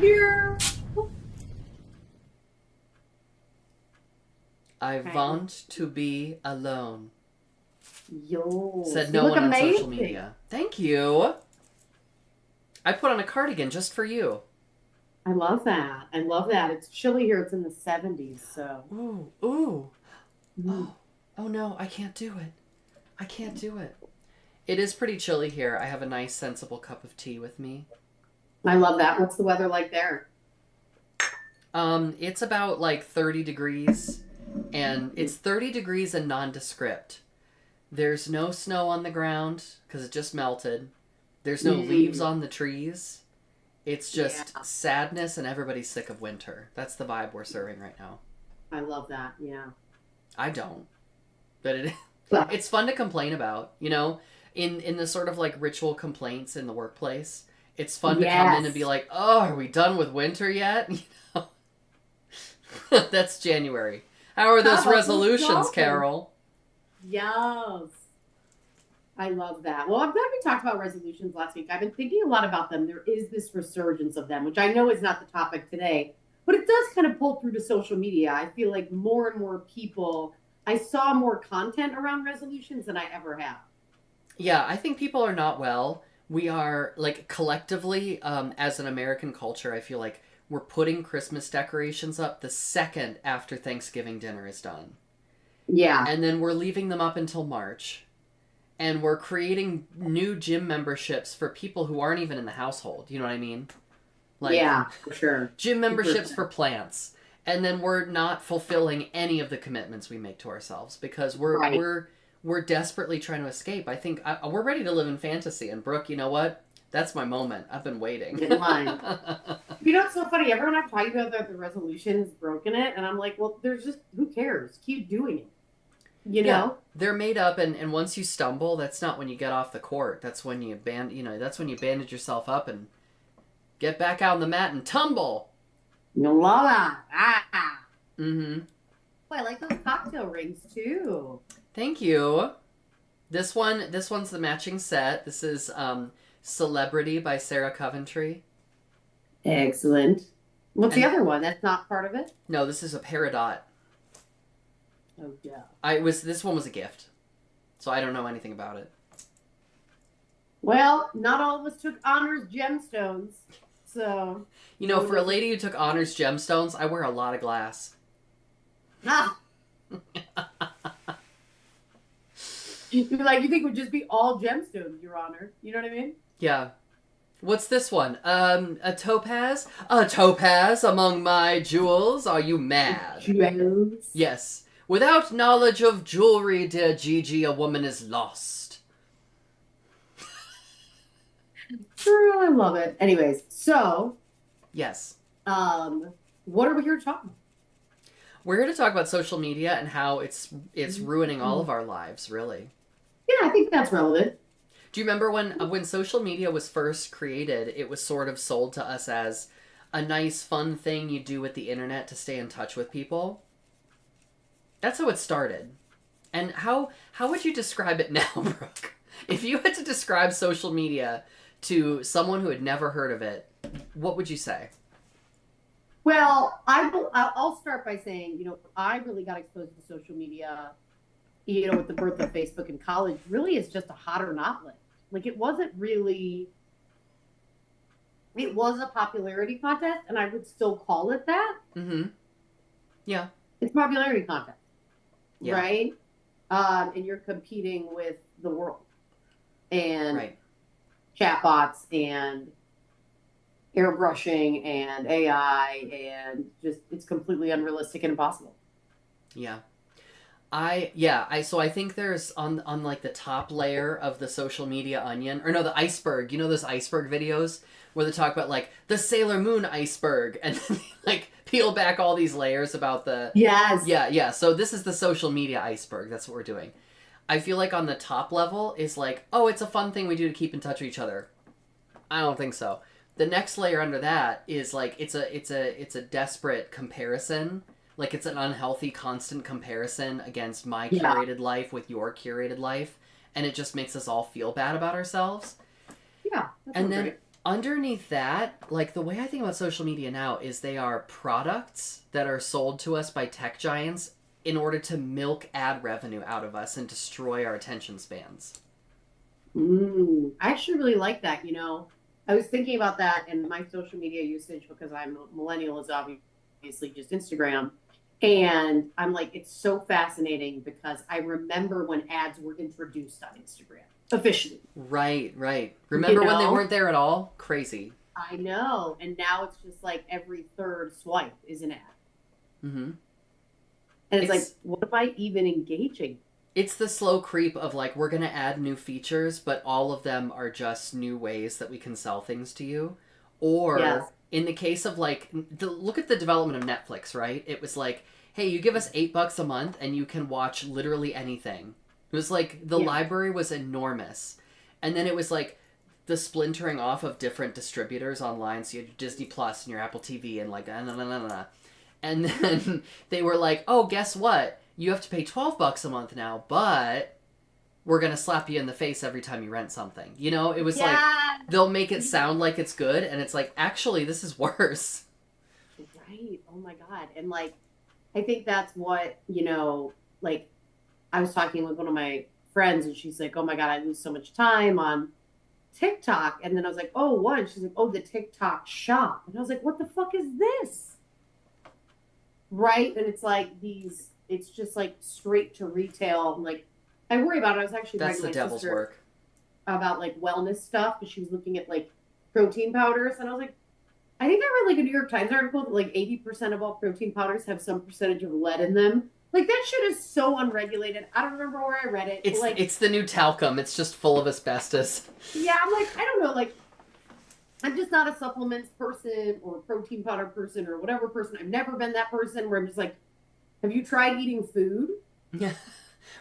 here. I Okay. want to be alone. Yo, Said you no look one on social amazing. media. Thank you. I put on a cardigan just for you. I love that. I love that. It's chilly here. It's in the 70s, so. Ooh, ooh. Mm. Oh, oh no, I can't do it. I can't do it. It is pretty chilly here. I have a nice, sensible cup of tea with me. I love that. What's the weather like there? It's about like 30 degrees, and it's 30 degrees and nondescript. There's no snow on the ground because it just melted. There's no leaves Mm. on the trees. It's Yeah, just sadness, and everybody's sick of winter. That's the vibe we're serving right now. I love that. Yeah. I don't, but it Well, it's fun to complain about. You know, in the sort of like ritual complaints in the workplace, it's fun to come in and be yes. like, "Oh, are we done with winter yet?" You know, that's January. How are those Let's resolutions, go. Carol? Yes. I love that. Well, I'm glad we talked about resolutions last week. I've been thinking a lot about them. There is this resurgence of them, which I know is not the topic today, but it does kind of pull through to social media. I feel like more and more people, I saw more content around resolutions than I ever have. Yeah, I think people are not well. We are like collectively, as an American culture, I feel like we're putting Christmas decorations up the second after Thanksgiving dinner is done, Yeah. and then we're leaving them up until March. And we're creating new gym memberships for people who aren't even in the household. You know what I mean? Like Yeah, for sure. gym For memberships for sure. plants. And then we're not fulfilling any of the commitments we make to ourselves because we're Right. we're we're desperately trying to escape. I think we're ready to live in fantasy. And Brooke, you know what? That's my moment. I've been waiting. Get in line. You know, it's so funny. Everyone I've talked about the resolution has broken it. And I'm like, well, there's just, who cares? Keep doing it. You Yeah, know? they're made up, and once you stumble, that's not when you get off the court. That's when that's when you bandage yourself up and get back out on the mat and tumble. You love that. Ah. Mm-hmm. Oh, I like those cocktail rings too. Thank you. This one's the matching set. This is Celebrity by Sarah Coventry. Excellent. What's the And other one? That's not part of it? no, this is a Peridot. Oh, yeah. I was This one was a gift, so I don't know anything about it. Well, not all of us took honors gemstones. So, You know, one of for a us. lady who took honors gemstones, I wear a lot of glass. Ah, you think it would just be all gemstones, Your Honor. You know what I mean? Yeah. What's this one? A topaz? A topaz among my jewels? Are you mad? Jewels. Yes. Without knowledge of jewelry, dear Gigi, a woman is lost. Sure, I love it. Anyways, so, Yes. um, what are we here to talk about? We're here to talk about social media and how it's ruining all of our lives, really. Yeah, I think that's relevant. Do you remember when social media was first created, it was sort of sold to us as a nice fun thing you do with the internet to stay in touch with people? That's how it started. And how would you describe it now, Brooke? If you had to describe social media to someone who had never heard of it, what would you say? Well, I'll start by saying, I really got exposed to social media, with the birth of Facebook in college. Really, is just a hot or not list. Like it wasn't really. It was a popularity contest, and I would still call it that. Mm-hmm. Yeah. It's a popularity contest, Yeah. right? And you're competing with the world and Right. chatbots and airbrushing and AI, and just it's completely unrealistic and impossible. Yeah. I think there's on like the top layer of the social media onion, or no, the iceberg. You know those iceberg videos where they talk about like the Sailor Moon iceberg and then they like peel back all these layers about the Yes. yeah. So this is the social media iceberg. That's what we're doing. I feel like on the top level is like, oh, it's a fun thing we do to keep in touch with each other. I don't think so. The next layer under that is like it's a desperate comparison. Like it's an unhealthy constant comparison against my Yeah. curated life with your curated life, and it just makes us all feel bad about ourselves. Yeah. That And sounds then great. Underneath that, like the way I think about social media now is they are products that are sold to us by tech giants in order to milk ad revenue out of us and destroy our attention spans. I actually really like that. I was thinking about that and my social media usage because I'm a millennial is obviously just Instagram. And I'm like, it's so fascinating because I remember when ads were introduced on Instagram officially. Right, right. You Remember when they know, weren't there at all? Crazy. I know. And now it's just like every third swipe is an ad. Mm-hmm. And it's like, It's what am I even engaging? it's the slow creep of like we're gonna add new features, but all of them are just new ways that we can sell things to you. Or Yes. in the case of like look at the development of Netflix, right? It was like, hey, you give us $8 a month and you can watch literally anything. It was like the Yeah. library was enormous, and then it was like the splintering off of different distributors online. So you had your Disney Plus and your Apple TV and like nah, nah, nah, nah, nah. And then they were like, oh, guess what? You have to pay $12 a month now, but we're going to slap you in the face every time you rent something. You know, it was like Yeah. they'll make it sound like it's good, and it's like, actually, this is worse. Right. Oh my God. And like, I think that's what, like I was talking with one of my friends and she's like, oh my God, I lose so much time on TikTok. And then I was like, oh, what? And she's like, oh, the TikTok shop. And I was like, what the fuck is this? Right. And it's like it's just like straight to retail. Like, I worry about it. I was actually That's talking the to my devil's sister work. about like wellness stuff because she was looking at like protein powders. And I was like, I think I read like a New York Times article that like 80% of all protein powders have some percentage of lead in them. Like that shit is so unregulated. I don't remember where I read it. But, like, It's the new talcum. It's just full of asbestos. yeah, I'm like, I don't know. Like, I'm just not a supplements person or protein powder person or whatever person. I've never been that person where I'm just like, have you tried eating food? Yeah.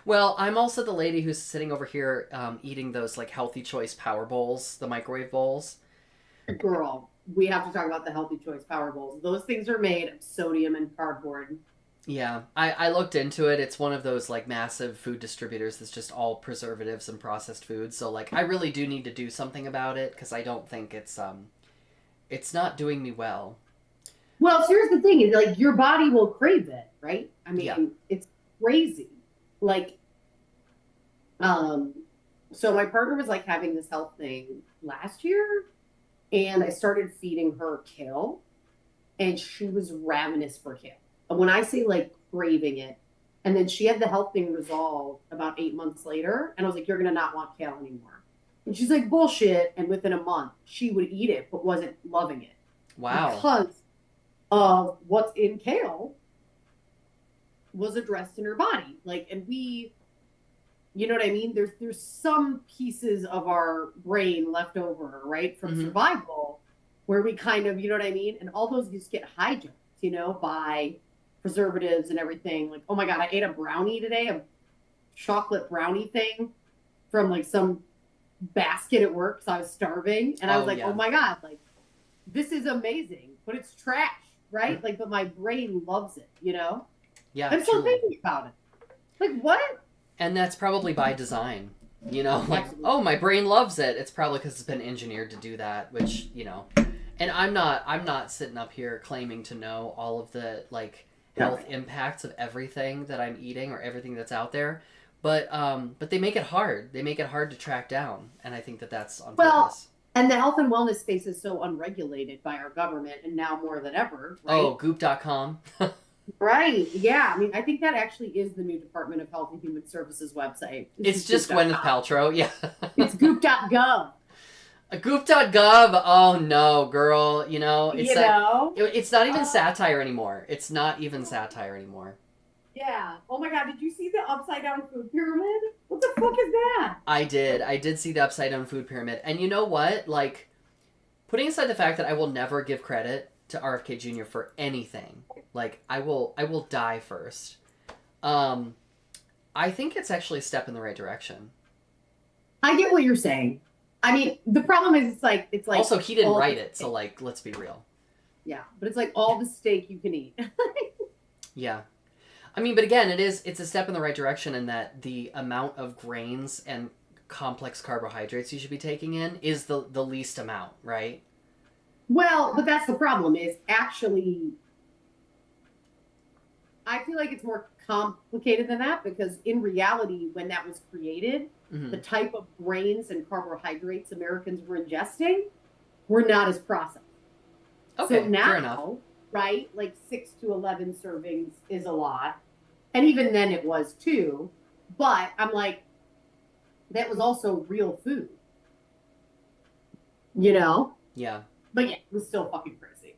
Well, I'm also the lady who's sitting over here eating those like healthy choice power bowls, the microwave bowls. Girl, we have to talk about the healthy choice power bowls. Those things are made of sodium and cardboard. Yeah, I looked into it. It's one of those like massive food distributors that's just all preservatives and processed foods. So like I really do need to do something about it because I don't think it's not doing me well. Well, so here's the thing: is like your body will crave it, right? I Yeah. mean, it's crazy. Like, um, so my partner was like having this health thing last year, and I started feeding her kale, and she was ravenous for kale. And when I say like craving it, and then she had the health thing resolved about 8 months later, and I was like, "You're gonna not want kale anymore." And she's like, "Bullshit." And within a month, she would eat it, but wasn't loving it Wow. because of what's in kale was addressed in her body. Like, and you know what I mean? There's some pieces of our brain left over, right, from Hmm. survival, where we kind of, you know what I mean? And all those just get hijacked, by preservatives and everything. Like, oh my God, I ate a brownie today, a chocolate brownie thing from like some basket at work because I was starving. And I was Oh like, oh yeah. my God, like this is amazing, but it's trash, right? Like, but my brain loves it. Yeah, I'm still truly. thinking about it. Like, what? And that's probably by design. You know, like, Absolutely. oh, my brain loves it. It's probably because it's been engineered to do that, which, you know. And I'm not sitting up here claiming to know all of the like Yeah. health impacts of everything that I'm eating or everything that's out there. But they make it hard. They make it hard to track down, and I think that that's on Well, purpose. and the health and wellness space is so unregulated by our government, and now more than ever, Oh, right? goop.com. Right. Yeah. I mean, I think that actually is the new Department of Health and Human Services website. It's It's just just Gwyneth goop.com. Paltrow. Yeah. It's goop.gov. Goop.gov. Oh no, girl. You know, it's You that. know? It's not even Uh, satire anymore. It's not even satire anymore. yeah. Oh my God. Did you see the upside down food pyramid? What the fuck is that? I did. I did see the upside down food pyramid. And you know what? Like, putting aside the fact that I will never give credit to RFK Jr. for anything, like I will die first. Um, I think it's actually a step in the right direction. I get what you're saying. I mean, the problem is it's like Also, he didn't all write the it, so steak. like, let's be real. Yeah, but it's like all the steak you can eat. Yeah. I mean, but again, it's a step in the right direction in that the amount of grains and complex carbohydrates you should be taking in is the least amount, right? Well, but that's the problem is actually, I feel like it's more complicated than that because in reality, when that was created, Mm-hmm. the type of grains and carbohydrates Americans were ingesting were not as processed. Okay, So fair enough. now, right, like 6 to 11 servings is a lot. And even then it was too. But I'm like, that was also real food, you know? Yeah, But yeah, it was still fucking crazy.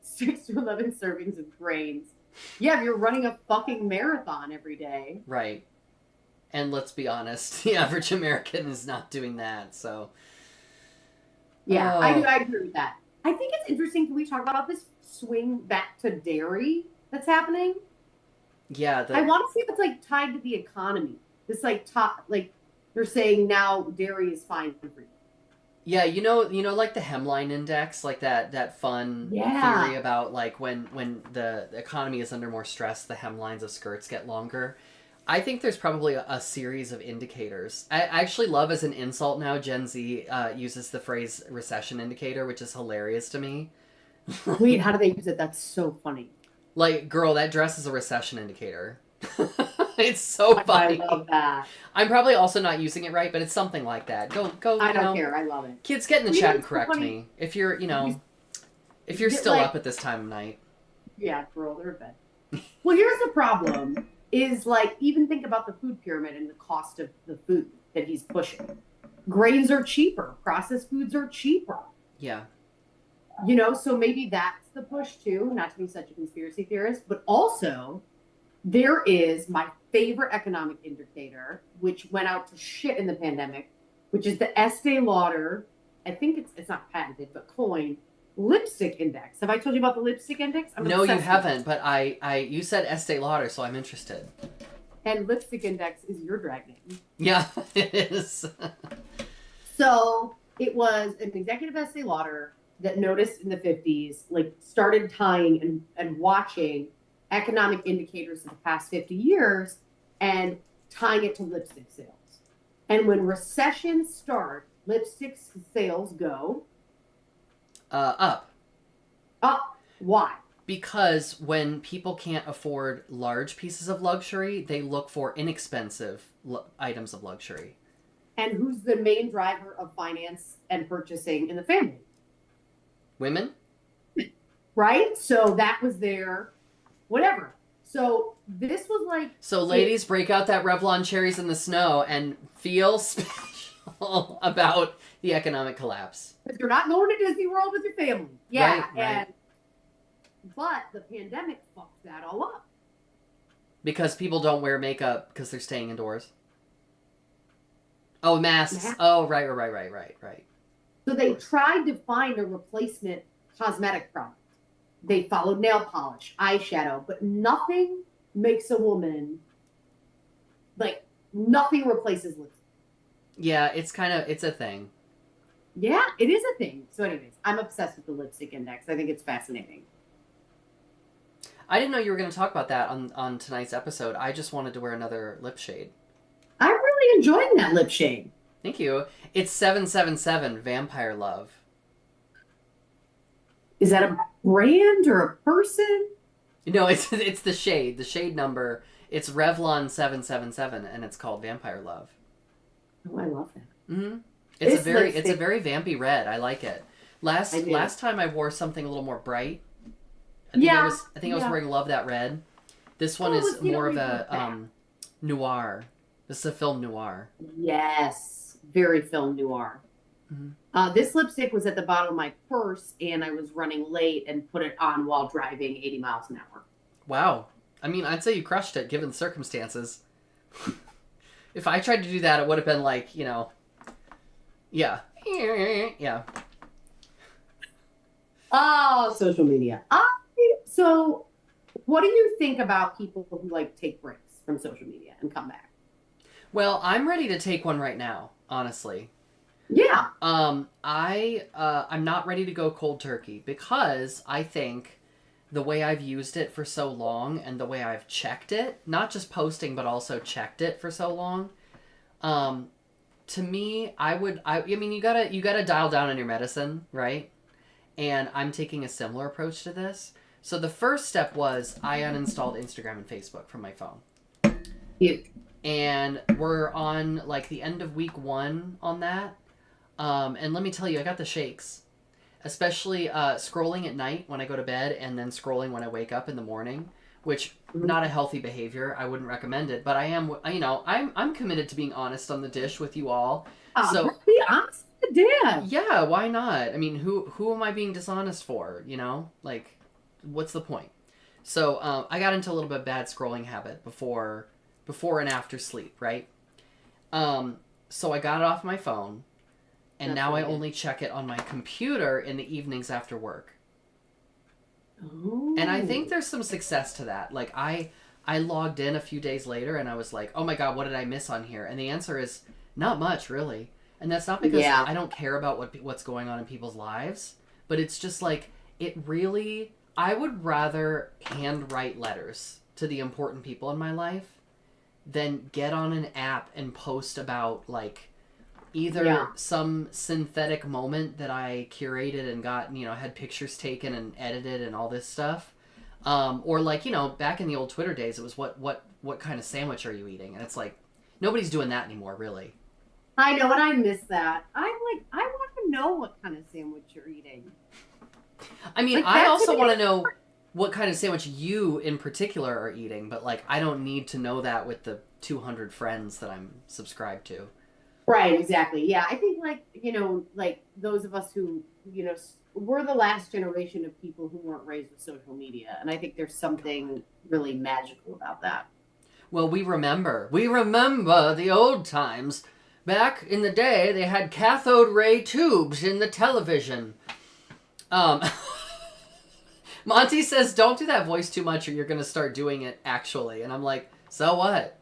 6 to 11 servings of grains. Yeah, if you're running a fucking marathon every day. right. And let's be honest, the average American is not doing that. So Yeah, oh, I agree with that. I think it's interesting. Can we talk about this swing back to dairy that's happening? yeah, I want to see if it's like tied to the economy. This like top like they're saying now dairy is fine for you. yeah, like the hemline index, like that fun Yeah. theory about like when the economy is under more stress, the hemlines of skirts get longer. I think there's probably a series of indicators. I actually love as an insult now, Gen Z uses the phrase recession indicator, which is hilarious to me. Wait, how do they use it? That's so funny. Like, girl, that dress is a recession indicator. It's so funny. I love that. I'm probably also not using it right, but it's something like that. Go. I don't care. I love it. Kids, get in the You chat know, and correct funny. me if you're, if you're still up at this time of night. Yeah, girl, they're in bed. Well, here's the problem: is like even think about the food pyramid and the cost of the food that he's pushing. Grains are cheaper. Processed foods are cheaper. Yeah. So maybe that's the push too. Not to be such a conspiracy theorist, but also there is my favorite economic indicator, which went out to shit in the pandemic, which is the Estee Lauder. I think it's not patented, but coined lipstick index. Have I told you about the lipstick index? No, you haven't. But you said Estee Lauder, so I'm interested. And lipstick index is your drag name. Yeah, it is. So it was an executive Estee Lauder that noticed in the 50s, like started tying and watching economic indicators of the past 50 years and tying it to lipstick sales. And when recessions start, lipstick sales go Up. up. Why? Because when people can't afford large pieces of luxury, they look for inexpensive items of luxury. And who's the main driver of finance and purchasing in the family? Women? Right? So that was their whatever. So this was like... So ladies, break out that Revlon cherries in the snow and feel special about the economic collapse. Because you're not going to Disney World with your family. Yeah. Right. But the pandemic fucked that all up. Because people don't wear makeup because they're staying indoors. Oh, masks. Oh, right. So they tried to find a replacement cosmetic product. They followed nail polish, eyeshadow, but nothing makes a woman, like, nothing replaces lipstick. Yeah, it's a thing. Yeah, it is a thing. So anyways, I'm obsessed with the lipstick index. I think it's fascinating. I didn't know you were going to talk about that on tonight's episode. I just wanted to wear another lip shade. I'm really enjoying that lip shade. Thank you. It's 777 Vampire Love. Is that a brand or a person? No, it's the shade. The shade number. It's Revlon 777, and it's called Vampire Love. Oh, I love that. Mm-hmm. It's a very vampy red. I like it. Last time I wore something a little more bright. I think I was wearing Love That Red. This one is more of a noir. This is a film noir. Yes, very film noir. Mm-hmm. This lipstick was at the bottom of my purse, and I was running late and put it on while driving 80 miles an hour. Wow. I mean, I'd say you crushed it, given the circumstances. If I tried to do that, it would have been like, yeah. Yeah. Oh, social media. So what do you think about people who, like, take breaks from social media and come back? Well, I'm ready to take one right now, honestly. Yeah. I'm not ready to go cold turkey because I think the way I've used it for so long and the way I've checked it, not just posting but also checked it for so long, to me, I mean, you gotta dial down on your medicine, right? And I'm taking a similar approach to this. So the first step was I uninstalled Instagram and Facebook from my phone. Yeah. And we're on like the end of week 1 on that. And let me tell you, I got the shakes. Especially scrolling at night when I go to bed and then scrolling when I wake up in the morning, which not a healthy behavior. I wouldn't recommend it, but I am, I'm committed to being honest on the dish with you all. So be honest with the dad. yeah, why not? I mean, who am I being dishonest for? Like, what's the point? So I got into a little bit of bad scrolling habit before and after sleep, right? So I got it off my phone. And now I only check it on my computer in the evenings after work. Oh. And I think there's some success to that. Like, I logged in a few days later and I was like, oh my God, what did I miss on here? And the answer is not much, really. And that's not because I don't care about what's going on in people's lives. But it's just like, I would rather handwrite letters to the important people in my life than get on an app and post about, like, either some synthetic moment that I curated and got, had pictures taken and edited and all this stuff. Or like, back in the old Twitter days, it was what kind of sandwich are you eating? And it's like, nobody's doing that anymore, really. I know, and I miss that. I want to know what kind of sandwich you're eating. I mean, I also want to know what kind of sandwich you in particular are eating, but like, I don't need to know that with the 200 friends that I'm subscribed to. Right, exactly. Yeah, I think like those of us who, we're the last generation of people who weren't raised with social media. And I think there's something really magical about that. Well, we remember the old times. Back in the day, they had cathode ray tubes in the television. Monty says, don't do that voice too much or you're going to start doing it actually. And I'm like, so what?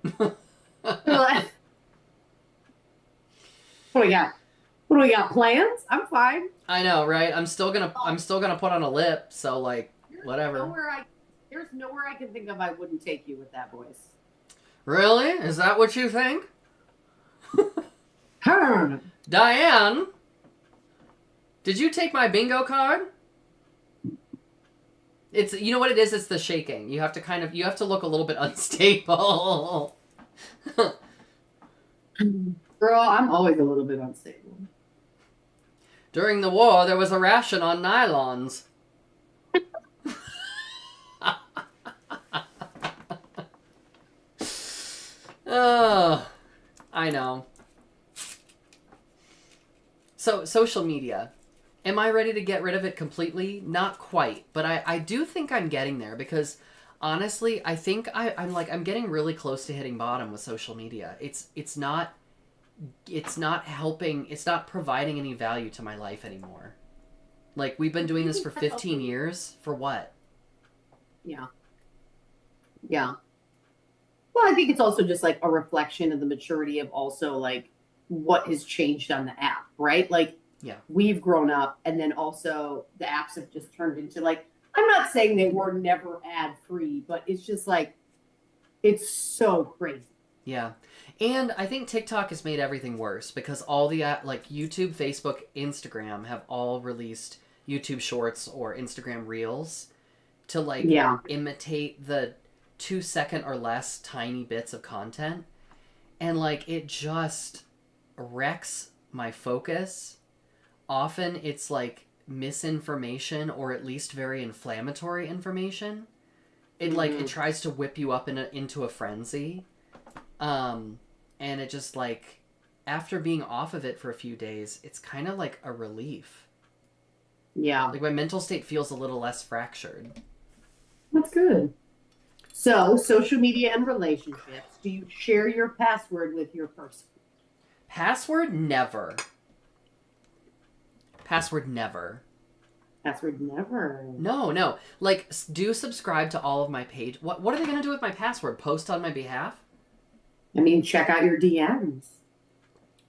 What do we got? What do we got? Plans? I'm fine. I know, right? I'm still gonna put on a lip, so like whatever. There's nowhere I can think of I wouldn't take you with that voice. Really? Is that what you think? Diane, did you take my bingo card? It's, you know what it is? It's the shaking. You have to look a little bit unstable. Girl, I'm always a little bit unstable. During the war, there was a ration on nylons. Oh, I know. So, social media. Am I ready to get rid of it completely? Not quite, but I do think I'm getting there because honestly, I think I'm getting really close to hitting bottom with social media. It's not helping, it's not providing any value to my life anymore. Like, we've been doing this for 15 years. For what? Yeah. Yeah. Well, I think it's also just like a reflection of the maturity of also like what has changed on the app, right? Like, yeah, we've grown up and then also the apps have just turned into like, I'm not saying they were never ad free, but it's just like, it's so crazy. Yeah. And I think TikTok has made everything worse because all the like YouTube, Facebook, Instagram have all released YouTube Shorts or Instagram Reels to like imitate the 2-second or less tiny bits of content. And like, it just wrecks my focus. Often it's like misinformation or at least very inflammatory information. It like, it tries to whip you up into a frenzy. And it just like, after being off of it for a few days, it's kind of like a relief. Yeah. Like, my mental state feels a little less fractured. That's good. So, social media and relationships. Do you share your password with your person? Password? Never. Password? Never. Password? Never. No. Like, do subscribe to all of my page. What are they going to do with my password? Post on my behalf? I mean, check out your DMs.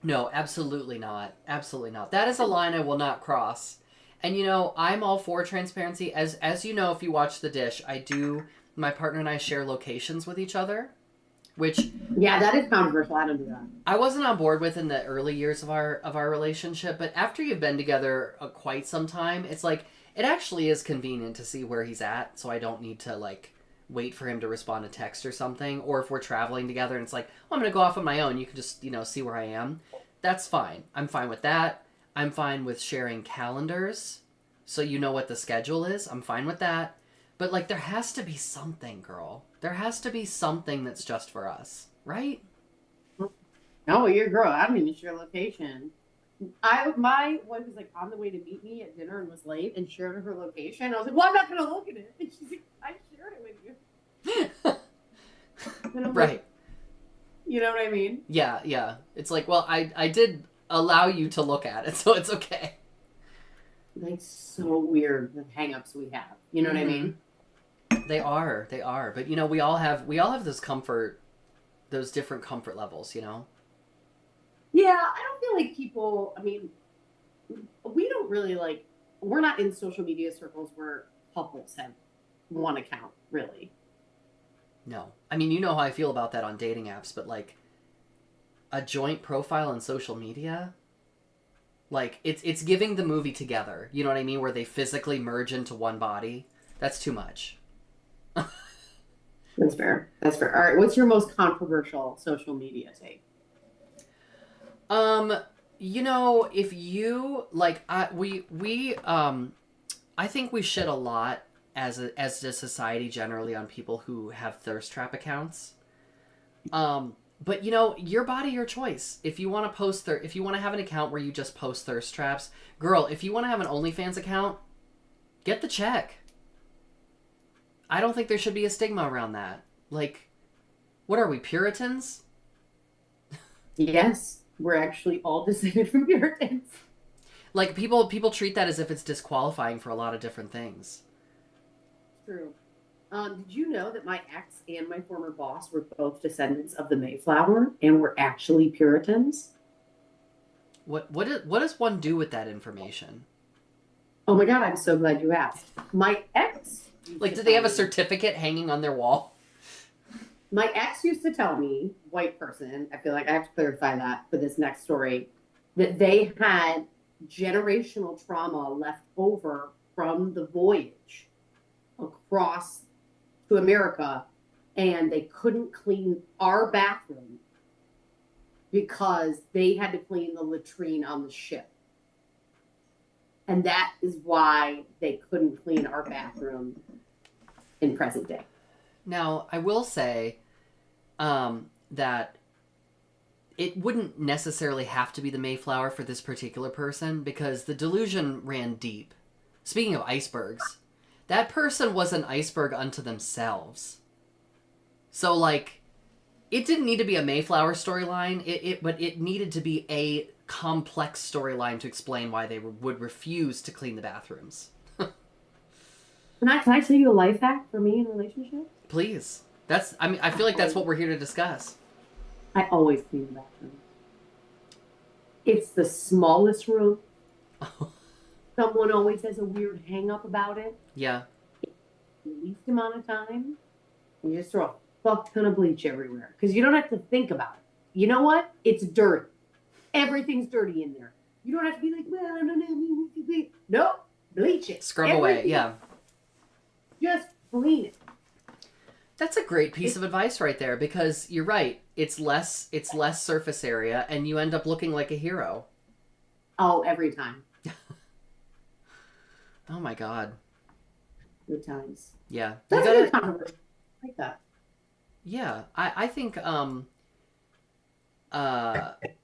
No, absolutely not. Absolutely not. That is a line I will not cross. And, I'm all for transparency. As you know, if you watch The Dish, my partner and I share locations with each other. which Yeah, that is controversial. I don't do that. I wasn't on board with in the early years of our relationship, but after you've been together quite some time, it's like it actually is convenient to see where he's at, so I don't need to like wait for him to respond to text or something. Or if we're traveling together and it's like, oh, I'm gonna go off on my own, you can just see where I am. That's fine. I'm fine with that. I'm fine with sharing calendars, so you know what the schedule is. I'm fine with that. But like, there has to be something, girl. There has to be something that's just for us, right? Oh, you're a girl. I don't even share location. My wife was like on the way to meet me at dinner and was late and shared her location. I was like, well, I'm not gonna look at it. And she's like, I shared it with you. And I'm Right. like, you know what I mean? Yeah, yeah. It's like, well, I did allow you to look at it, so it's okay. Like so weird the hang-ups we have. You know what I mean? They are. But we all have those those different comfort levels, Yeah, I don't feel like people. I mean, we don't really like. We're not in social media circles where couples have one account, really. No. I mean, you know how I feel about that on dating apps, but like a joint profile on social media, like it's giving the movie Together. You know what I mean? Where they physically merge into one body. That's too much. That's fair. That's fair. All right. What's your most controversial social media take? If you like, I think we shit a lot as a society generally on people who have thirst trap accounts. But your body, your choice. If you want to if you want to have an account where you just post thirst traps, girl. If you want to have an OnlyFans account, get the check. I don't think there should be a stigma around that. Like, what are we, Puritans? Yes, we're actually all descended from Puritans. Like people treat that as if it's disqualifying for a lot of different things. True. Did you know that my ex and my former boss were both descendants of the Mayflower and were actually Puritans? What does one do with that information? Oh my God, I'm so glad you asked. My ex. Like, do they have a certificate hanging on their wall? My ex used to tell me, white person, I feel like I have to clarify that for this next story, that they had generational trauma left over from the voyage across to America, and they couldn't clean our bathroom because they had to clean the latrine on the ship. And that is why they couldn't clean our bathroom in present day. Now, I will say that it wouldn't necessarily have to be the Mayflower for this particular person because the delusion ran deep. Speaking of icebergs, that person was an iceberg unto themselves. So, like, it didn't need to be a Mayflower storyline, but it needed to be a complex storyline to explain why they would refuse to clean the bathrooms. Can I tell you a life hack for me in relationships? Please. I feel like that's what we're here to discuss. I always clean the bathroom. It's the smallest room. Someone always has a weird hang up about it. Yeah. The least amount of time. You just throw a fuck ton of bleach everywhere. Because you don't have to think about it. You know what? It's dirty. Everything's dirty in there. You don't have to be like, well, I don't know. Nope. Bleach it. Scrub away, yeah. Just clean it. That's a great piece of advice right there because you're right. It's less surface area and you end up looking like a hero. Oh, every time. Oh my God. Good times. Yeah. That's a good controversy. I like that. Yeah. I think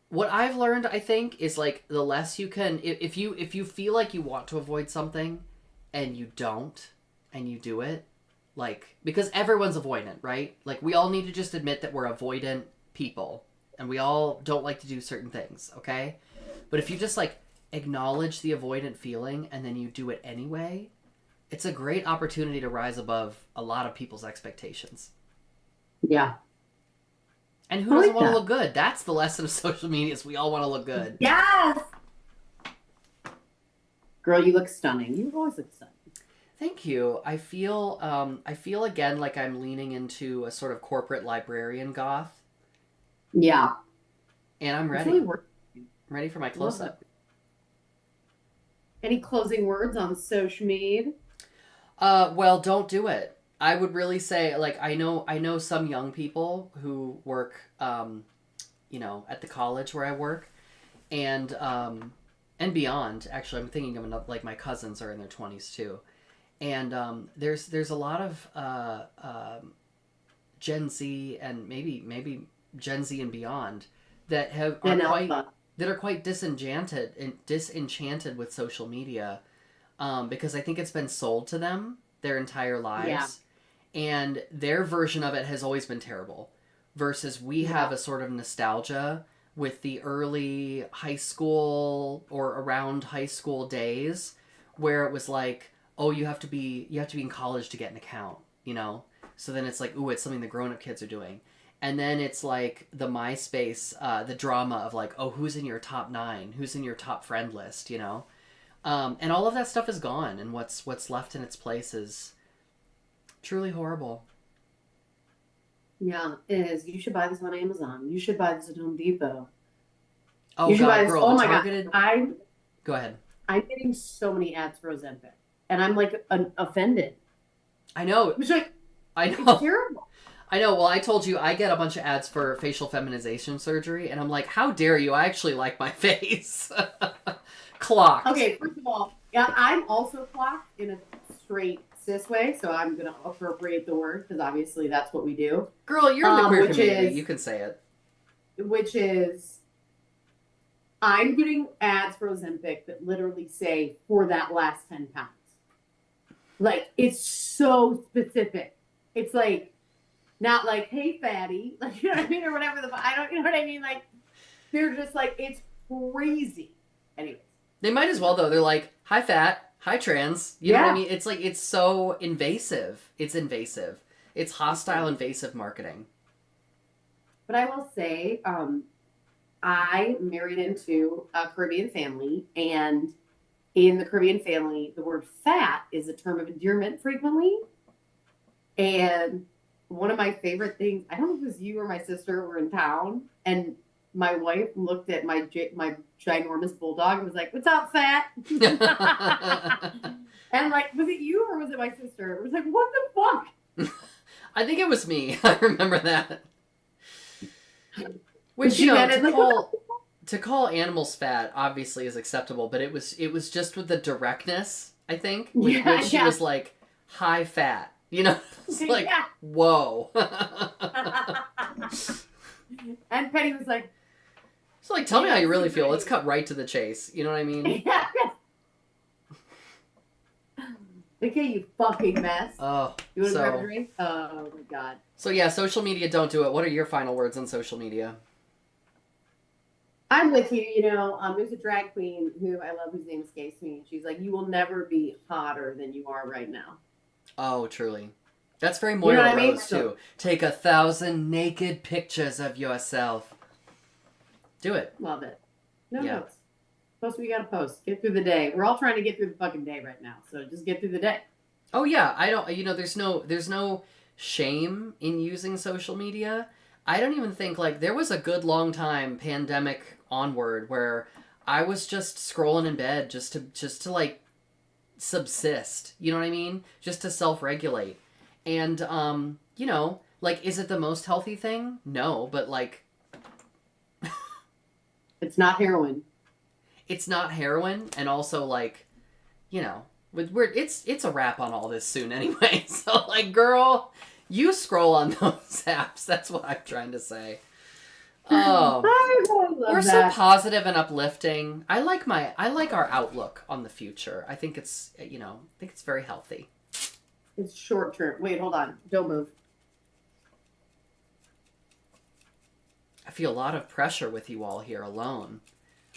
what I've learned, I think, is like the less you can if you feel like you want to avoid something and you don't and you do it, like, because everyone's avoidant, right? Like, we all need to just admit that we're avoidant people and we all don't like to do certain things, okay? But if you just like acknowledge the avoidant feeling and then you do it anyway, it's a great opportunity to rise above a lot of people's expectations. Yeah. And who doesn't want to look good? That's the lesson of social media, is we all want to look good. Yes! Girl, you look stunning. You always look stunning. Thank you. I feel again like I'm leaning into a sort of corporate librarian goth, Yeah, and I'm it's really ready. worth. I'm ready for my Love close that. up. Any closing words on social media? Well, don't do it. I would really say, like, I know some young people who work, at the college where I work, and beyond. Actually, I'm thinking of another, like my cousins are in their 20s too, and there's a lot of Gen Z and maybe Gen Z and beyond that are Gen quite Alpha. disenchanted with social media, because I think it's been sold to them their entire Yeah, lives, and their version of it has always been terrible. Versus we yeah. have a sort of nostalgia with the early high school or around high school days where it was like, oh, you have to be in college to get an account, you know? So then it's like, ooh, it's something the grown up kids are doing. And then it's like the MySpace, the drama of like, oh, who's in your top 9? Who's in your top friend list, you know? And all of that stuff is gone, and what's left in its place is truly horrible. Yeah, it is. You should buy this on Amazon. You should buy this at Home Depot. Oh You should buy God, this. girl, the Oh my God. targeted. I'm Go ahead. I'm getting so many ads for Ozempic. And I'm like offended. I know. Which like I it's know. terrible. I know. Well, I told you I get a bunch of ads for facial feminization surgery, and I'm like, how dare you? I actually like my face. Clocked. Okay, first of all, yeah, I'm also clocked in a straight cis way, so I'm gonna appropriate the word because obviously that's what we do. Girl, you're in the queer Which community. is You can say it. which is I'm getting ads for Ozempic that literally say for that last 10 pounds. Like it's so specific. It's like not like, hey fatty, like you know what I mean, or whatever I don't, you know what I mean? Like they're just like it's crazy. Anyways, They might as well though. They're like, hi fat, hi trans. You know what I yeah. mean? It's like it's so invasive. It's invasive. It's hostile, invasive marketing. But I will say, I married into a Caribbean family, and in the Caribbean family, the word fat is a term of endearment frequently. And one of my favorite things, I don't know if it was you or my sister were in town, and my wife looked at my ginormous bulldog and was like, "What's up, fat?" And like, was it you or was it my sister? It was like, "What the fuck?" I think it was me. I remember that. Which She meant it to like, call animals fat obviously is acceptable, but it was just with the directness, I think, with yeah, which she yeah, was like high fat. You know, it's like yeah. whoa. And Penny was like, It's like tell me how you really feel. Let's great. cut right to the chase. You know what I mean? Yeah. Okay, you fucking mess. Oh, You want to grab a so drink? Oh my god. so yeah, social media, don't do it. What are your final words on social media? I'm with you. There's a drag queen who I love whose name escapes me. And she's like, you will never be hotter than you are right now. Oh, truly. That's very You know what Moira I mean? Rose too. Take 1,000 naked pictures of yourself. Do it. Love it. No Yeah. notes. Post what you gotta post. Get through the day. We're all trying to get through the fucking day right now. So just get through the day. Oh yeah, I don't. There's no shame in using social media. I don't even think like there was a good long time pandemic onward where I was just scrolling in bed just to like subsist. You know what I mean? Just to self regulate. And like is it the most healthy thing? No, but like It's not heroin. it's not heroin, and also like it's a wrap on all this soon anyway. So like, girl, you scroll on those apps. That's what I'm trying to say. Oh, I love we're so that. positive and uplifting. I like our outlook on the future. I think it's very healthy. It's short term. Wait, hold on. Don't move. I feel a lot of pressure with you all here alone.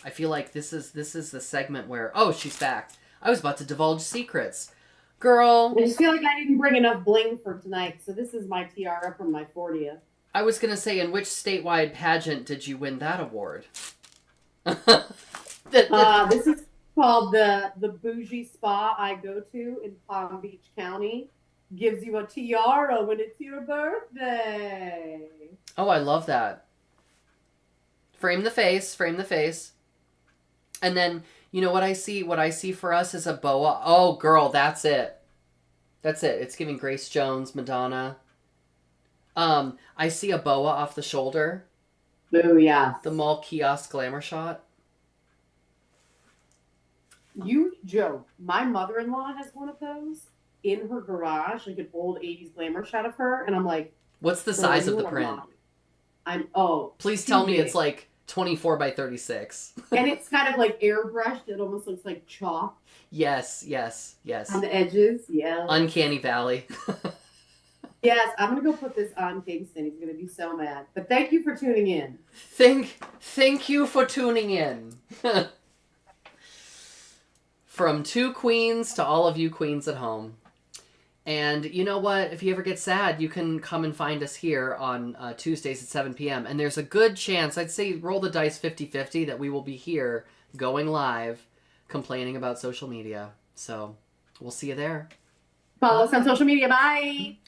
I feel like this is the segment where, oh, she's back. I was about to divulge secrets. Girl, I just feel like I didn't bring enough bling for tonight. So this is my tiara from my 40th. I was going to say, in which statewide pageant did you win that award? This is called the bougie spa I go to in Palm Beach County. Gives you a tiara when it's your birthday. Oh, I love that. Frame the face, frame the face. And then, you know what I see? What I see for us is a boa. Oh, girl, that's it. That's it. It's giving Grace Jones, Madonna. I see a boa off the shoulder. Oh, yes. The mall kiosk glamour shot. You joke. My mother-in-law has one of those in her garage, like an old 80s glamour shot of her. And I'm like, What's the size of the print? Please tell me it's like 24 by 36. And it's kind of like airbrushed. It almost looks like chalk. Yes. On the edges, yeah. Uncanny Valley. Yes, I'm going to go put this on Kingston. He's going to be so mad. But thank you for tuning in. Thank you for tuning in. From two queens to all of you queens at home. And you know what? If you ever get sad, you can come and find us here on Tuesdays at 7 p.m. And there's a good chance, I'd say roll the dice 50-50, that we will be here going live complaining about social media. So we'll see you there. Follow us on social media. Bye.